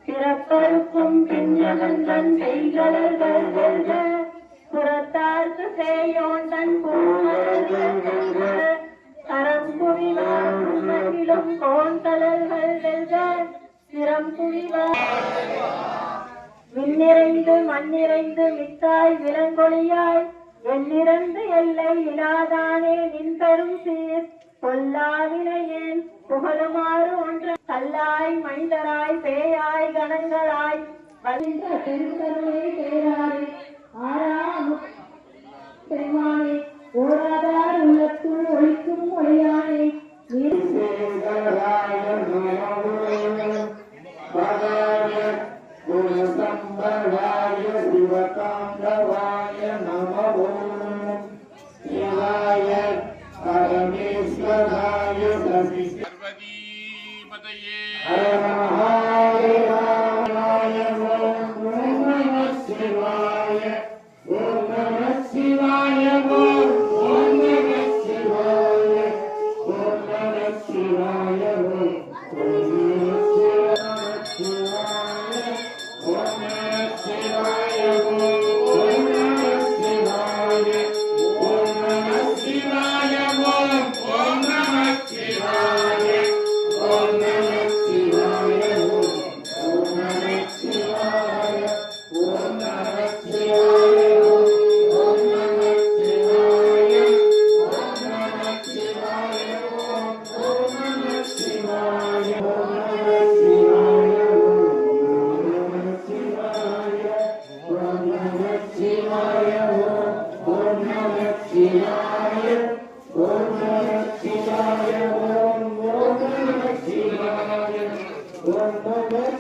பிறப்பருக்கும் பிஞ்சகந்தன் செய்களர்கள் வெல்க புறத்தார்க்கு சேயோந்தன் கரம்புவிலும் கோந்தலர்கள் வெல்க சிறம்புவிவார் விண்ணிறைந்து மண்ணிறைந்து மித்தாய் விலங்கொழியாய் எண்ணிறந்து எல்லை இலாதானே நின் பெரும் சீர் பொல்லாவினையேன் புகழுமாறு ஒன்று கல்லாய் மனிதராய் பேயாய் கணங்களாய் வந்த பெருங்கருணை பேராய் ஆரா பெருமானே ஓராதார் உள்ளத்துள் ஒழிக்கும் ஒளியானே சம்பராய சிவகாந்தவாய நமோ சிவாய பரமேஸ்வராய சசி பார்வதீபதையே சிவாய ஓம் நம சிவாய ஓம் நம சிவாய ஓம் நம சிவாய ஓம் Om